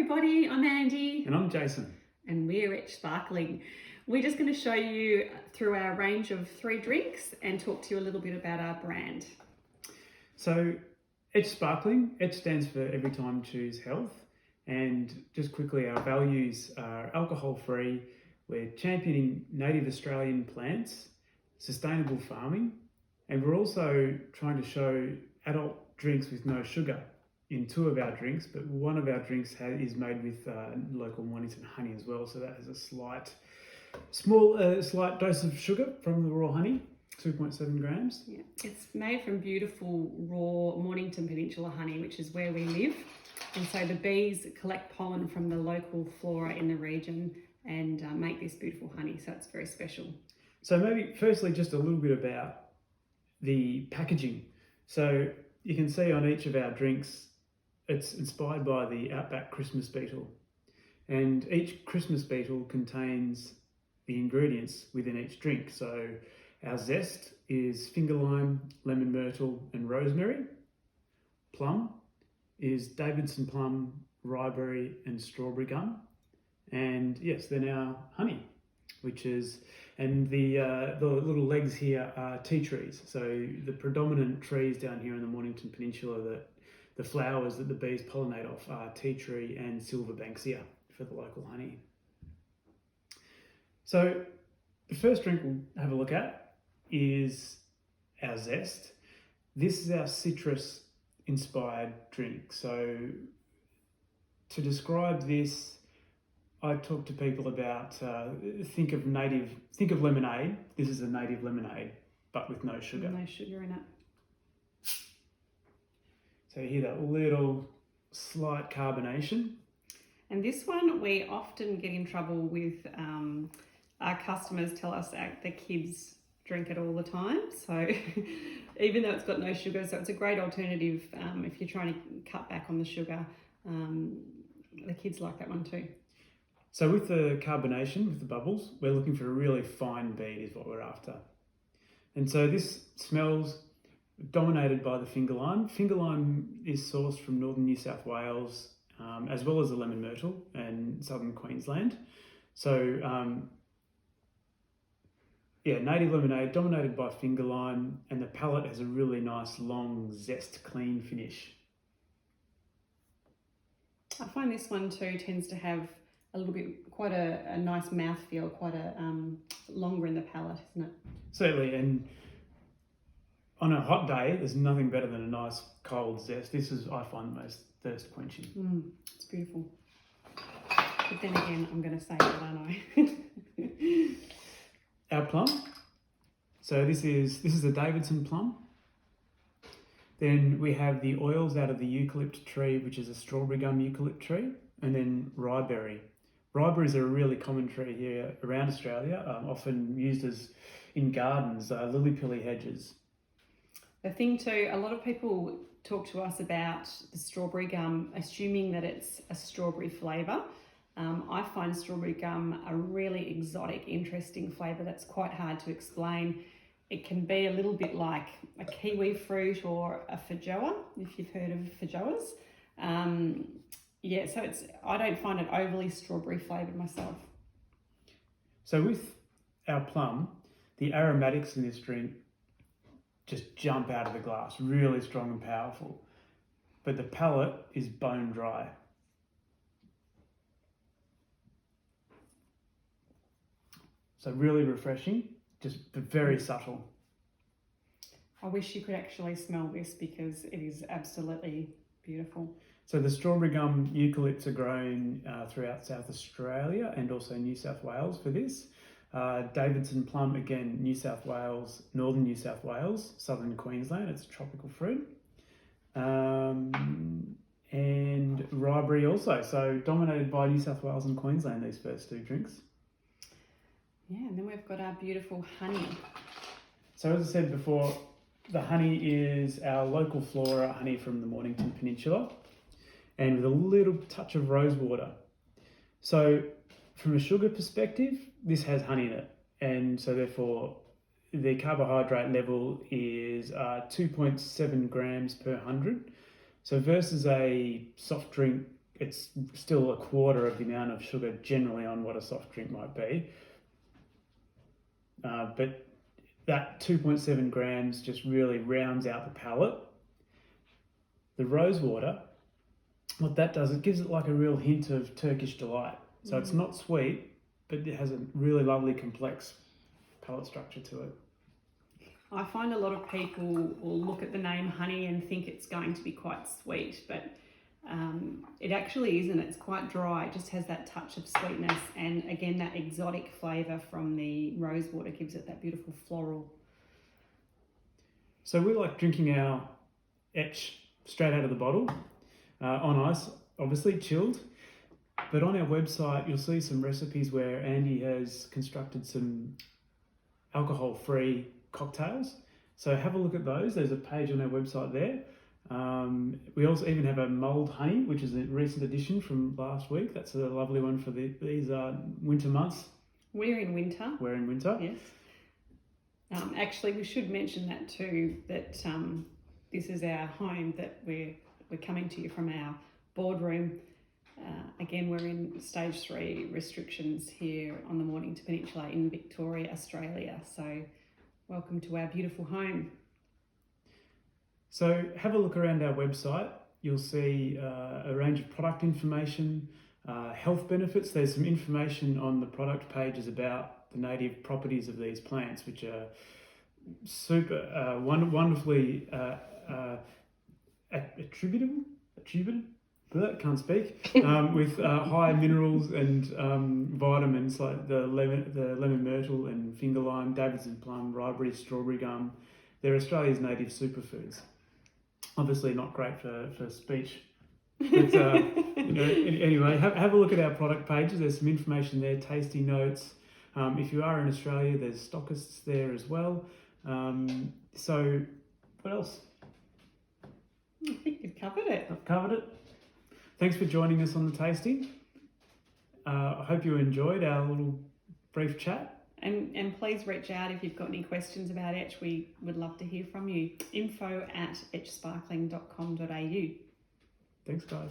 everybody, I'm Andy. And I'm Jason. And we're ETCH Sparkling. We're just going to show you through our range of 3 drinks and talk to you a little bit about our brand. So ETCH Sparkling, ETCH stands for Every Time Choose Health. And just quickly, our values are alcohol-free, we're championing native Australian plants, sustainable farming, and we're also trying to show adult drinks with no sugar in 2 of our drinks, but one of our drinks is made with local Mornington honey as well, so that has a slight dose of sugar from the raw honey, 2.7 grams. Yeah, it's made from beautiful raw Mornington Peninsula honey, which is where we live, and so the bees collect pollen from the local flora in the region and make this beautiful honey, so it's very special. So maybe firstly just a little bit about the packaging. So you can see on each of our drinks it's inspired by the Outback Christmas beetle, and each Christmas beetle contains the ingredients within each drink. So our zest is finger lime, lemon myrtle and rosemary. Plum is Davidson plum, ryeberry and strawberry gum. And yes, then our honey, which is, and the little legs here are tea trees. So the predominant trees down here in the Mornington Peninsula, that the flowers that the bees pollinate off are tea tree and silver banksia for the local honey. So the first drink we'll have a look at is our zest. This is our citrus inspired drink. So to describe this, I talk to people about think of lemonade. This is a native lemonade, but with no sugar. No sugar in it. So you hear that little slight carbonation. And this one we often get in trouble with. Our customers tell us that the kids drink it all the time. So even though it's got no sugar, so it's a great alternative if you're trying to cut back on the sugar. The kids like that one too. So with the carbonation, with the bubbles, we're looking for a really fine bead is what we're after. And so this smells dominated by the finger lime. Finger lime is sourced from northern New South Wales, as well as the lemon myrtle and southern Queensland. So native lemonade dominated by finger lime, and the palate has a really nice long zest clean finish. I find this one too tends to have a little bit, quite a nice mouthfeel, quite a longer in the palate, isn't it? Certainly, and on a hot day, there's nothing better than a nice cold zest. This is, I find, the most thirst quenching. It's beautiful. But then again, I'm going to say that, aren't I? Our plum. So this is a Davidson plum. Then we have the oils out of the eucalypt tree, which is a strawberry gum eucalypt tree, and then ryeberry. Ryeberries are a really common tree here around Australia, often used as in gardens, lily-pilly hedges. The thing too, a lot of people talk to us about the strawberry gum, assuming that it's a strawberry flavour. I find strawberry gum a really exotic, interesting flavour that's quite hard to explain. It can be a little bit like a kiwi fruit or a feijoa, if you've heard of feijoas. So I don't find it overly strawberry flavoured myself. So with our plum, the aromatics in this drink just jump out of the glass, really strong and powerful. But the palate is bone dry. So really refreshing, just very subtle. I wish you could actually smell this because it is absolutely beautiful. So the strawberry gum eucalypts are grown throughout South Australia and also New South Wales for this. Davidson plum, again, New South Wales, northern New South Wales, southern Queensland, it's a tropical fruit. And ryeberry also, so dominated by New South Wales and Queensland, these first 2 drinks. Yeah, and then we've got our beautiful honey. So as I said before, the honey is our local flora honey from the Mornington Peninsula, and with a little touch of rose water. So from a sugar perspective, this has honey in it, and so therefore the carbohydrate level is 2.7 grams per 100. So versus a soft drink it's still a quarter of the amount of sugar generally on what a soft drink might be. But that 2.7 grams just really rounds out the palate. The rose water, what that does, it gives it like a real hint of Turkish delight. So it's not sweet, but it has a really lovely complex palate structure to it. I find a lot of people will look at the name honey and think it's going to be quite sweet, but it actually isn't. It's quite dry. It just has that touch of sweetness, and again, that exotic flavour from the rose water gives it that beautiful floral. So we like drinking our ETCH straight out of the bottle, on ice, obviously chilled. But on our website, you'll see some recipes where Andy has constructed some alcohol-free cocktails. So have a look at those. There's a page on our website there. We also even have a mulled honey, which is a recent addition from last week. That's a lovely one for these winter months. We're in winter. We're in winter. Yes. Actually, we should mention that too, that this is our home, that we're coming to you from our boardroom. Again, we're in stage 3 restrictions here on the Mornington Peninsula in Victoria, Australia. So welcome to our beautiful home. So have a look around our website. You'll see a range of product information, health benefits. There's some information on the product pages about the native properties of these plants, which are super wonderfully attributed, can't speak, with high minerals and vitamins like the lemon myrtle and finger lime, Davidson plum, ripeberry, strawberry gum. They're Australia's native superfoods. Obviously not great for speech. But, anyway, have a look at our product pages. There's some information there, tasty notes. If you are in Australia, there's stockists there as well. So what else? I think you've covered it. I've covered it. Thanks for joining us on the tasting. I hope you enjoyed our little brief chat. And please reach out if you've got any questions about ETCH. We would love to hear from you. info@etchsparkling.com.au. Thanks, guys.